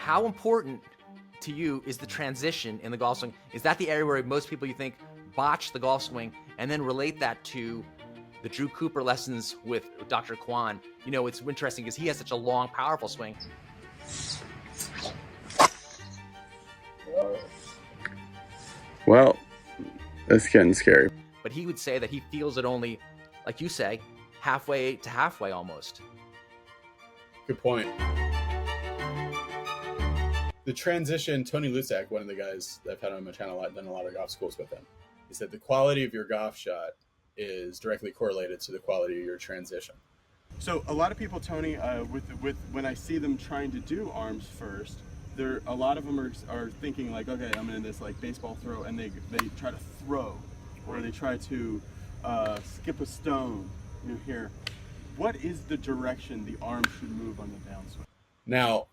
how important to you is the transition in the golf swing? Is that the area where most people, you think, botch the golf swing, and then relate that to the Drew Cooper lessons with Dr. Kwan? You know, it's interesting because he has such a long, powerful swing. Well, that's getting scary. But he would say that he feels it only, like you say, halfway to halfway almost. Good point. The transition, Tony Lutzak, one of the guys that I've had on my channel, I've done a lot of golf schools with him. He said the quality of your golf shot is directly correlated to the quality of your transition. So a lot of people, Tony, with when I see them trying to do arms first, a lot of them are thinking like, okay, I'm in this like baseball throw, and they try to throw, or they try to skip a stone. You know, here, what is the direction the arm should move on the downswing? Now,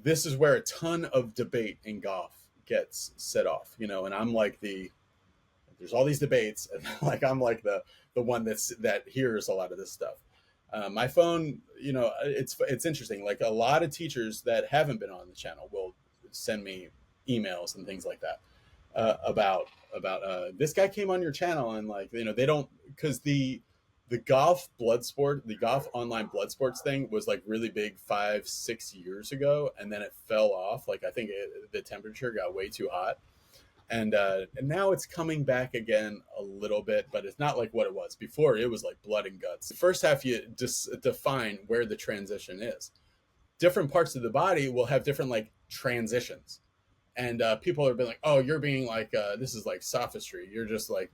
this is where a ton of debate in golf gets set off, you know, and I'm like there's all these debates, and like I'm like the one that hears a lot of this stuff. My phone, you know, it's interesting. Like a lot of teachers that haven't been on the channel will send me emails and things like that about this guy came on your channel, and like, you know, they don't, because the golf blood sport, the golf online blood sports thing was like really big 5-6 years ago, and then it fell off. Like I think the temperature got way too hot, and now it's coming back again a little bit, but it's not like what it was before. It was like blood and guts. The first half, you just define where the transition is. Different parts of the body will have different like transitions, and people are being like, "Oh, you're being like this is like sophistry. You're just like,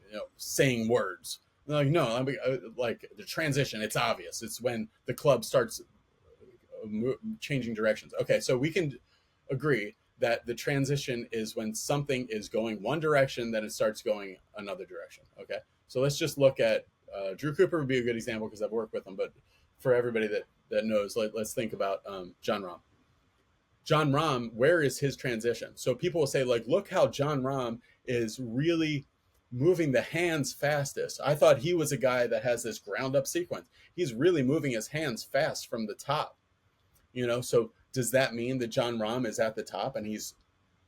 you know, saying words." And they're like, no, I'm like the transition. It's obvious. It's when the club starts changing directions. Okay, so we can agree that the transition is when something is going one direction, then it starts going another direction. Okay, so let's just look at Drew Cooper would be a good example because I've worked with him. But for everybody that knows, let's think about Jon Rahm. Jon Rahm, where is his transition? So people will say, like, look how Jon Rahm is really moving the hands fastest. I thought he was a guy that has this ground up sequence. He's really moving his hands fast from the top. You know, so does that mean that Jon Rahm is at the top and he's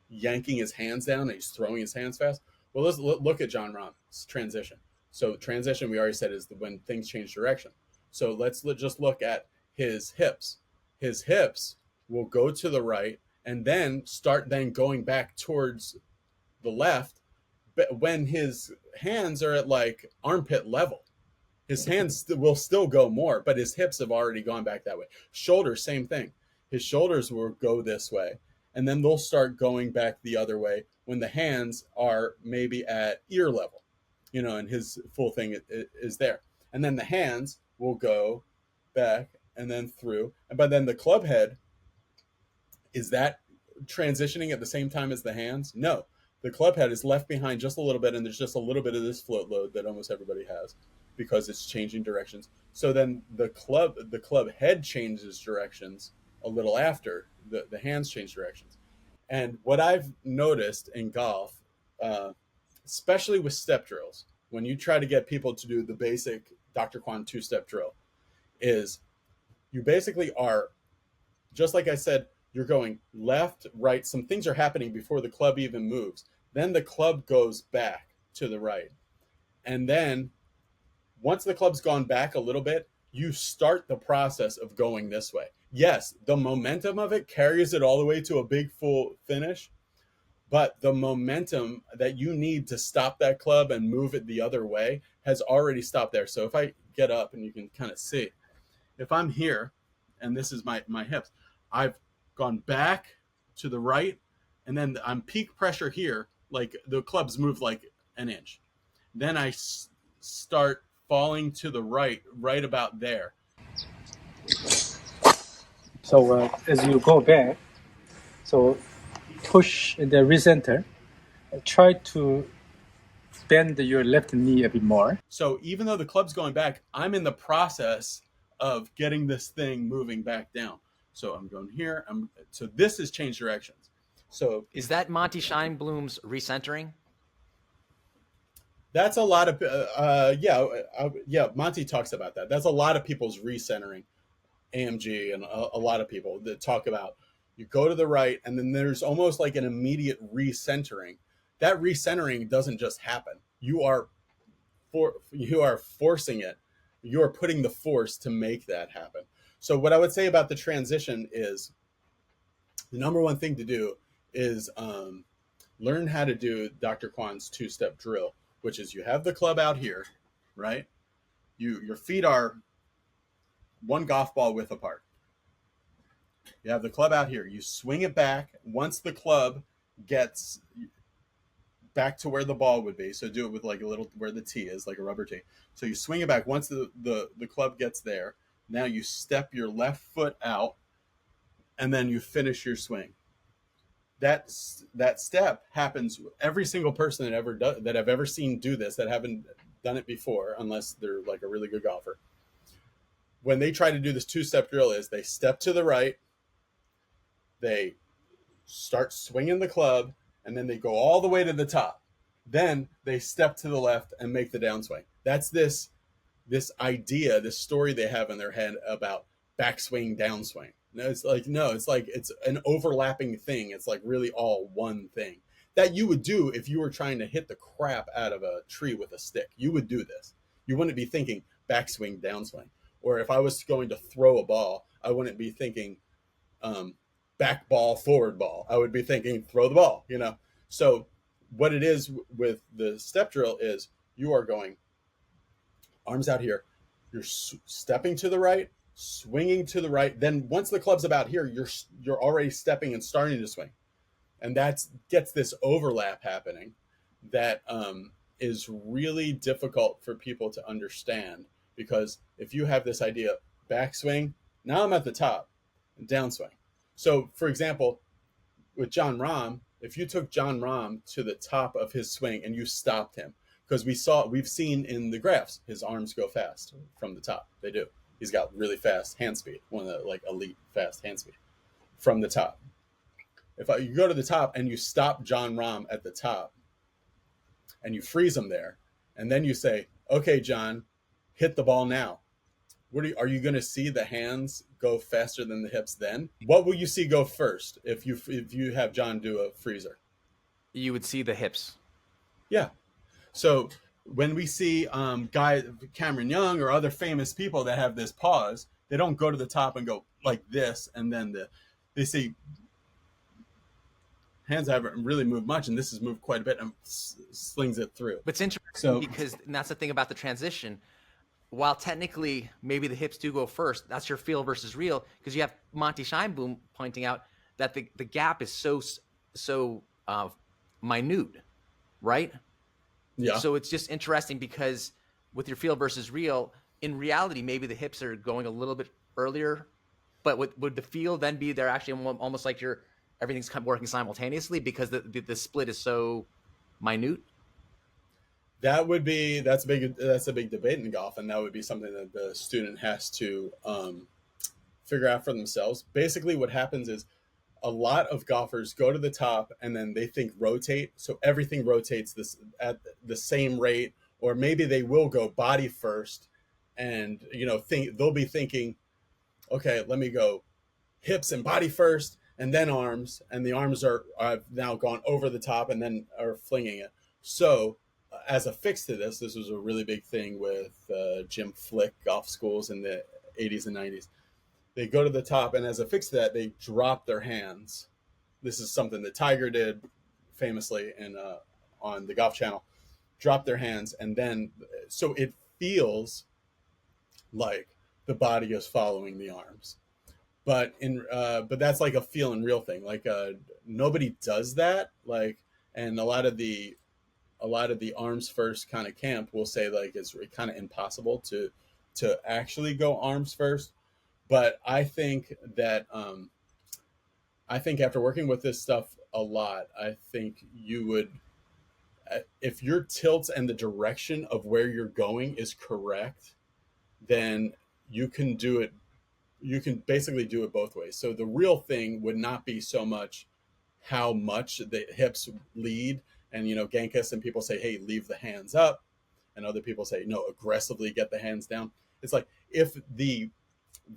yanking his hands down and he's throwing his hands fast? Well, let's look at Jon Rahm's transition. So transition, we already said, is when things change direction. So let's just look at his hips. His hips will go to the right and then start going back towards the left. But when his hands are at like armpit level, his hands will still go more, but his hips have already gone back that way. Shoulders, same thing. His shoulders will go this way, and then they'll start going back the other way when the hands are maybe at ear level, you know, and his full thing is there. And then the hands will go back and then through. But then the club head, is that transitioning at the same time as the hands? No. The club head is left behind just a little bit, and there's just a little bit of this float load that almost everybody has because it's changing directions. So then the club head changes directions a little after the hands change directions. And what I've noticed in golf, especially with step drills, when you try to get people to do the basic Dr. Kwan 2-step drill, is you basically are, just like I said, you're going left, right. Some things are happening before the club even moves. Then the club goes back to the right. And then once the club's gone back a little bit, you start the process of going this way. Yes, the momentum of it carries it all the way to a big full finish, but the momentum that you need to stop that club and move it the other way has already stopped there. So if I get up, and you can kind of see, if I'm here and this is my hips, I've gone back to the right, and then I'm peak pressure here, like the club's moved like an inch. Then I start falling to the right about there. So as you go back, so push the recenter, try to bend your left knee a bit more. So even though the club's going back, I'm in the process of getting this thing moving back down. So I'm going here. So this has changed directions. So is that Monty Scheinblum's recentering? That's a lot of yeah. Monty talks about that. That's a lot of people's recentering, AMG, and a lot of people that talk about you go to the right, and then there's almost like an immediate recentering. That recentering doesn't just happen. You are forcing it. You are putting the force to make that happen. So what I would say about the transition is the number one thing to do is learn how to do Dr. Kwan's two-step drill, which is you have the club out here, right? Your feet are one golf ball width apart. You have the club out here. You swing it back. Once the club gets back to where the ball would be, so do it with like a little where the tee is, like a rubber tee. So you swing it back. Once the club gets there, now you step your left foot out, and then you finish your swing. That step happens. Every single person that I've ever seen do this, that haven't done it before, unless they're like a really good golfer, when they try to do this two-step drill, is they step to the right, they start swinging the club, and then they go all the way to the top. Then they step to the left and make the downswing. That's this idea, this story they have in their head about backswing, downswing. It's an overlapping thing. It's like really all one thing that you would do if you were trying to hit the crap out of a tree with a stick. You would do this. You wouldn't be thinking backswing, downswing. Or if I was going to throw a ball, I wouldn't be thinking back ball, forward ball. I would be thinking throw the ball, you know? So what it is with the step drill is you are going arms out here. You're stepping to the right, swinging to the right. Then once the club's about here, you're already stepping and starting to swing. And that gets this overlap happening that is really difficult for people to understand, because if you have this idea, backswing, now I'm at the top, downswing. So for example, with Jon Rahm, if you took Jon Rahm to the top of his swing and you stopped him, because we've seen in the graphs, his arms go fast from the top. They do. He's got really fast hand speed, one of the like elite fast hand speed from the top. If you go to the top and you stop Jon Rahm at the top and you freeze him there, and then you say, okay, John, hit the ball now. Are you going to see the hands go faster than the hips then? What will you see go first if you have John do a freezer? You would see the hips. Yeah. So when we see guys, Cameron Young or other famous people that have this pause, they don't go to the top and go like this, and then they see hands haven't really moved much, and this has moved quite a bit and slings it through. But it's interesting because that's the thing about the transition. While technically maybe the hips do go first, that's your feel versus real, because you have Monty Scheinboom pointing out that the gap is so minute, right? Yeah. So it's just interesting because with your feel versus real, in reality, maybe the hips are going a little bit earlier, but would the feel then be they're actually almost like everything's kind of working simultaneously because the split is so minute? That's a big debate in golf, and that would be something that the student has to figure out for themselves. Basically, what happens is a lot of golfers go to the top and then they think rotate, so everything rotates this at the same rate, or maybe they will go body first, and they'll be thinking, okay, let me go hips and body first, and then arms, and the arms are now gone over the top and then are flinging it. So as a fix to this was a really big thing with Jim Flick golf schools in the 80s and 90s. They go to the top, and as a fix to that, they drop their hands. This is something that Tiger did famously on the Golf Channel. Drop their hands, and then so it feels like the body is following the arms. But that's like a feel and real thing. Like nobody does that. And a lot of the arms first kind of camp will say like it's kind of impossible to actually go arms first. But I think that after working with this stuff a lot, I think you would, if your tilt and the direction of where you're going is correct, then you can do it. You can basically do it both ways. So the real thing would not be so much how much the hips lead. And, Genghis and people say, hey, leave the hands up. And other people say, no, aggressively get the hands down. It's like if the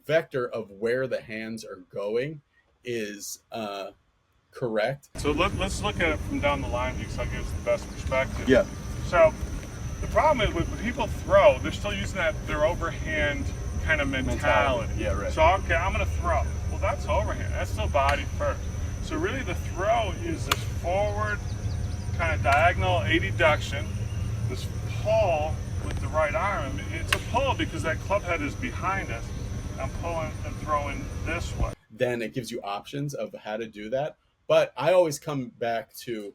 vector of where the hands are going is correct. So let's look at it from down the line because that gives the best perspective. Yeah. So the problem is when people throw, they're still using their overhand kind of mentality. Yeah, right. So okay, I'm gonna throw. Well, that's overhand. That's still body first. So really, the throw is this forward, kind of diagonal adduction, this pull with the right arm. It's a pull because that club head is behind us. I'm pulling and throwing this way. Then it gives you options of how to do that. But I always come back to,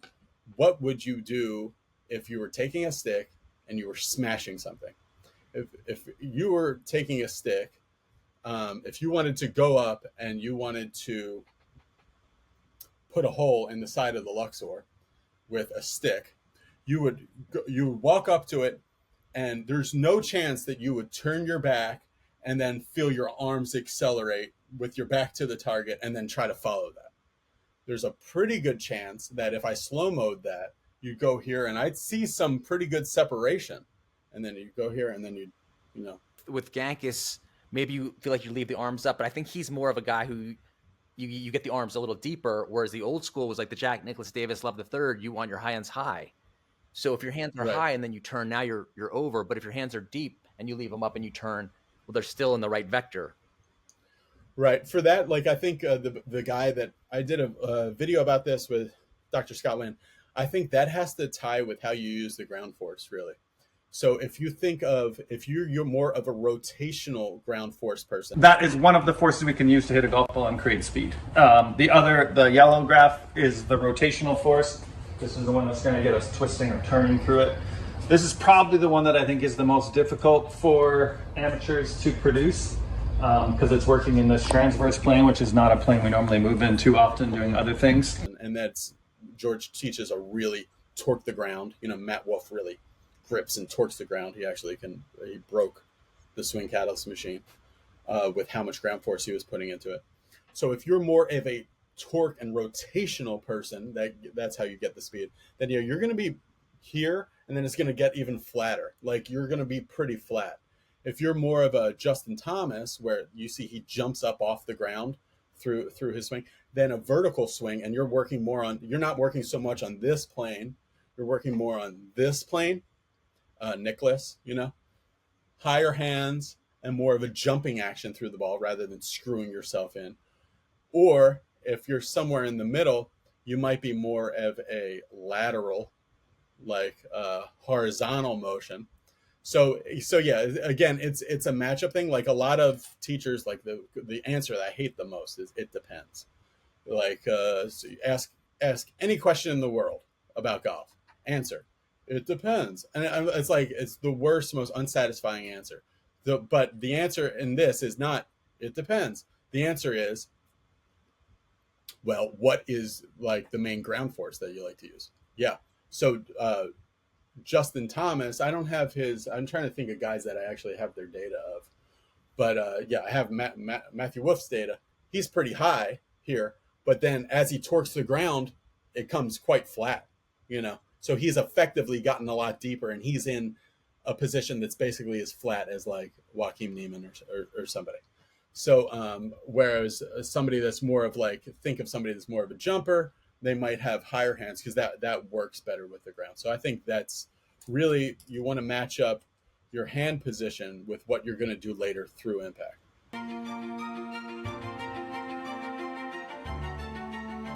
what would you do if you were taking a stick and you were smashing something? If you were taking a stick, if you wanted to go up and you wanted to put a hole in the side of the Luxor with a stick, you would walk up to it, and there's no chance that you would turn your back and then feel your arms accelerate with your back to the target and then try to follow that. There's a pretty good chance that if I slow-mode that, you go here and I'd see some pretty good separation, and then you go here and then you know. With Gankis, maybe you feel like you leave the arms up, but I think he's more of a guy who you get the arms a little deeper, whereas the old school was like the Jack Nicklaus Davis Love III, you want your hands high. So if your hands are Right. high and then you turn, now you're over. But if your hands are deep and you leave them up and you turn, well, they're still in the right vector. Right. For that, like, I think the guy that I did a video about this with, Dr. Scott Lynn, I think that has to tie with how you use the ground force, really. So if you think of, if you're more of a rotational ground force person. That is one of the forces we can use to hit a golf ball and create speed. The yellow graph is the rotational force. This is the one that's going to get us twisting or turning through it. This is probably the one that I think is the most difficult for amateurs to produce because it's working in this transverse plane, which is not a plane we normally move in too often doing other things. And that's, George teaches a really torque the ground. You know, Matt Wolf really grips and torques the ground. He broke the swing catalyst machine with how much ground force he was putting into it. So if you're more of a torque and rotational person, that's how you get the speed, then you're going to be here, and then it's going to get even flatter. Like, you're going to be pretty flat. If you're more of a Justin Thomas, where you see he jumps up off the ground through his swing, then a vertical swing, and you're not working so much on this plane, you're working more on this plane, Nicholas, higher hands and more of a jumping action through the ball rather than screwing yourself in. Or if you're somewhere in the middle, you might be more of a lateral, like horizontal motion. So yeah, again, it's a matchup thing. Like, a lot of teachers, like the answer that I hate the most is it depends. Like, so you ask any question in the world about golf, answer, it depends. And it's like, it's the worst, most unsatisfying answer. But the answer in this is not, it depends. The answer is, well, what is like the main ground force that you like to use? Yeah. So Justin Thomas, I don't have his, I'm trying to think of guys that I actually have their data of. But yeah, I have Matthew Wolf's data. He's pretty high here, but then as he torques the ground, it comes quite flat, So he's effectively gotten a lot deeper, and he's in a position that's basically as flat as like Joaquin Neiman or somebody. So whereas somebody that's more of like, think of somebody that's more of a jumper, they might have higher hands because that works better with the ground. So I think that's really, you want to match up your hand position with what you're going to do later through impact.